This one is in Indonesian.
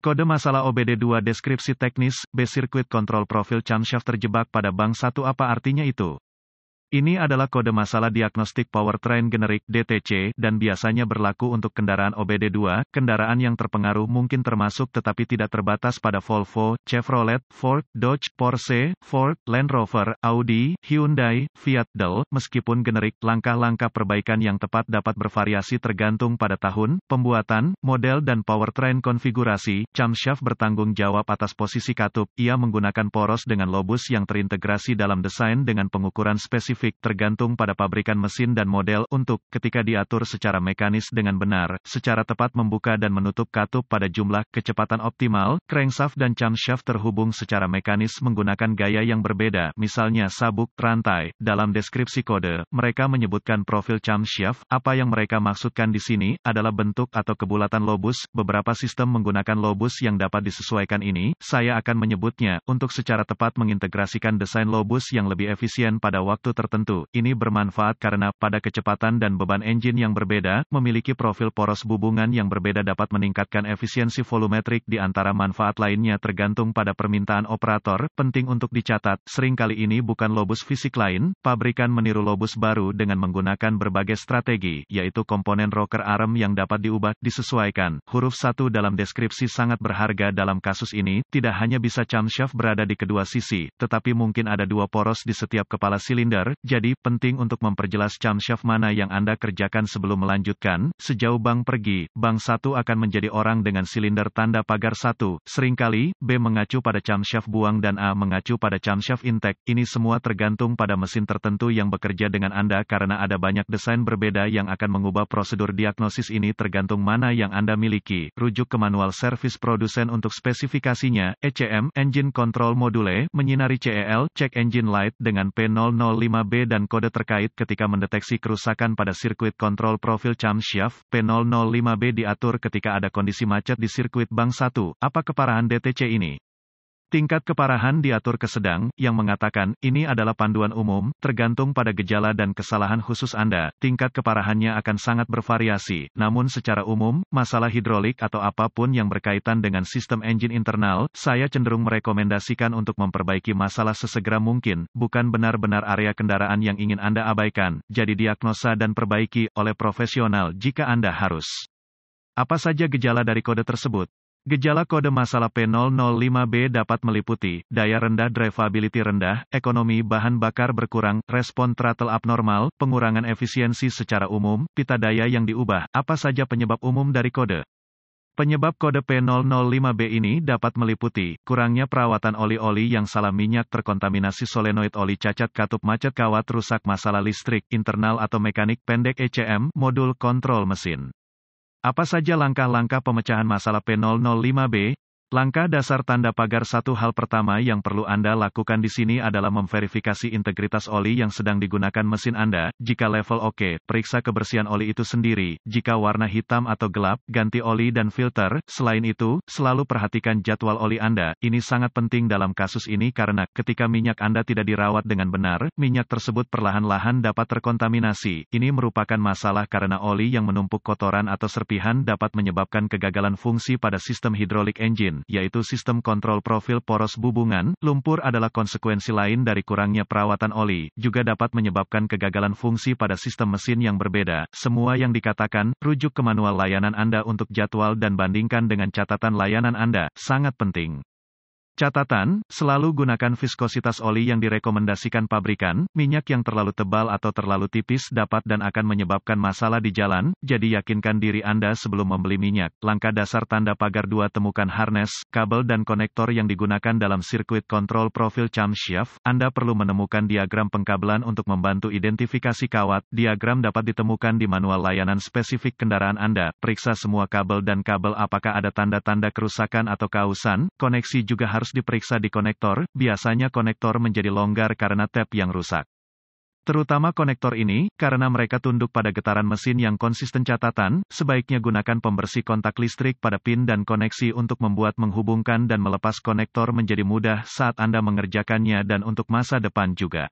Kode masalah OBD2 deskripsi teknis, B Circuit Control Profile Camshaft terjebak pada bank 1 apa artinya itu? Ini adalah kode masalah diagnostik powertrain generik (DTC) dan biasanya berlaku untuk kendaraan OBD2. Kendaraan yang terpengaruh mungkin termasuk tetapi tidak terbatas pada Volvo, Chevrolet, Ford, Dodge, Porsche, Ford, Land Rover, Audi, Hyundai, Fiat Del. Meskipun generik, langkah-langkah perbaikan yang tepat dapat bervariasi tergantung pada tahun, pembuatan, model dan powertrain konfigurasi. Camshaft bertanggung jawab atas posisi katup. Ia menggunakan poros dengan lobus yang terintegrasi dalam desain dengan pengukuran spesifik tergantung pada pabrikan mesin dan model untuk, ketika diatur secara mekanis dengan benar, secara tepat membuka dan menutup katup pada jumlah, kecepatan optimal. Crankshaft dan camshaft terhubung secara mekanis menggunakan gaya yang berbeda, misalnya sabuk, rantai. Dalam deskripsi kode, mereka menyebutkan profil camshaft. Apa yang mereka maksudkan di sini adalah bentuk atau kebulatan lobus. Beberapa sistem menggunakan lobus yang dapat disesuaikan ini. Saya akan menyebutnya untuk secara tepat mengintegrasikan desain lobus yang lebih efisien pada waktu tertentu. Ini bermanfaat karena, pada kecepatan dan beban engine yang berbeda, memiliki profil poros bubungan yang berbeda dapat meningkatkan efisiensi volumetrik di antara manfaat lainnya tergantung pada permintaan operator. Penting untuk dicatat, seringkali ini bukan lobus fisik lain, pabrikan meniru lobus baru dengan menggunakan berbagai strategi, yaitu komponen rocker arm yang dapat diubah, disesuaikan. Huruf 1 dalam deskripsi sangat berharga dalam kasus ini, tidak hanya bisa camshaft berada di kedua sisi, tetapi mungkin ada dua poros di setiap kepala silinder. Jadi, penting untuk memperjelas camshaft mana yang Anda kerjakan sebelum melanjutkan. Sejauh bank pergi, bank 1 akan menjadi orang dengan silinder tanda pagar 1. Seringkali, B mengacu pada camshaft buang dan A mengacu pada camshaft intake. Ini semua tergantung pada mesin tertentu yang bekerja dengan Anda karena ada banyak desain berbeda yang akan mengubah prosedur diagnosis ini tergantung mana yang Anda miliki. Rujuk ke manual servis produsen untuk spesifikasinya. ECM, Engine Control Module, menyinari CEL, Check Engine Light dengan P005B dan kode terkait ketika mendeteksi kerusakan pada sirkuit kontrol profil camshaft. P005B diatur ketika ada kondisi macet di sirkuit bank 1. Apa keparahan DTC ini? Tingkat keparahan diatur ke sedang, yang mengatakan, ini adalah panduan umum, tergantung pada gejala dan kesalahan khusus Anda. Tingkat keparahannya akan sangat bervariasi, namun secara umum, masalah hidrolik atau apapun yang berkaitan dengan sistem engine internal, saya cenderung merekomendasikan untuk memperbaiki masalah sesegera mungkin, bukan benar-benar area kendaraan yang ingin Anda abaikan. Jadi diagnosa dan perbaiki oleh profesional jika Anda harus. Apa saja gejala dari kode tersebut? Gejala kode masalah P005B dapat meliputi, daya rendah drivability rendah, ekonomi bahan bakar berkurang, respon throttle abnormal, pengurangan efisiensi secara umum, pita daya yang diubah. Apa saja penyebab umum dari kode? Penyebab kode P005B ini dapat meliputi, kurangnya perawatan oli-oli yang salah, minyak terkontaminasi, solenoid oli cacat, katup macet, kawat rusak, masalah listrik, internal atau mekanik pendek ECM, modul kontrol mesin. Apa saja langkah-langkah pemecahan masalah P005B? Langkah dasar tanda pagar 1. Hal pertama yang perlu Anda lakukan di sini adalah memverifikasi integritas oli yang sedang digunakan mesin Anda. Jika level oke, periksa kebersihan oli itu sendiri. Jika warna hitam atau gelap, ganti oli dan filter. Selain itu, selalu perhatikan jadwal oli Anda. Ini sangat penting dalam kasus ini karena, ketika minyak Anda tidak dirawat dengan benar, minyak tersebut perlahan-lahan dapat terkontaminasi. Ini merupakan masalah karena oli yang menumpuk kotoran atau serpihan dapat menyebabkan kegagalan fungsi pada sistem hidrolik engine, yaitu sistem kontrol profil poros bubungan. Lumpur adalah konsekuensi lain dari kurangnya perawatan oli, juga dapat menyebabkan kegagalan fungsi pada sistem mesin yang berbeda. Semua yang dikatakan, rujuk ke manual layanan Anda untuk jadwal dan bandingkan dengan catatan layanan Anda, sangat penting. Catatan, selalu gunakan viskositas oli yang direkomendasikan pabrikan. Minyak yang terlalu tebal atau terlalu tipis dapat dan akan menyebabkan masalah di jalan, jadi yakinkan diri Anda sebelum membeli minyak. Langkah dasar tanda pagar 2. Temukan harness, kabel dan konektor yang digunakan dalam sirkuit kontrol profil camshaft. Anda perlu menemukan diagram pengkabelan untuk membantu identifikasi kawat. Diagram dapat ditemukan di manual layanan spesifik kendaraan Anda. Periksa semua kabel dan kabel apakah ada tanda-tanda kerusakan atau kausan. Koneksi juga harus diperiksa di konektor, biasanya konektor menjadi longgar karena tap yang rusak. Terutama konektor ini, karena mereka tunduk pada getaran mesin yang konsisten. Catatan, sebaiknya gunakan pembersih kontak listrik pada pin dan koneksi untuk membuat menghubungkan dan melepas konektor menjadi mudah saat Anda mengerjakannya dan untuk masa depan juga.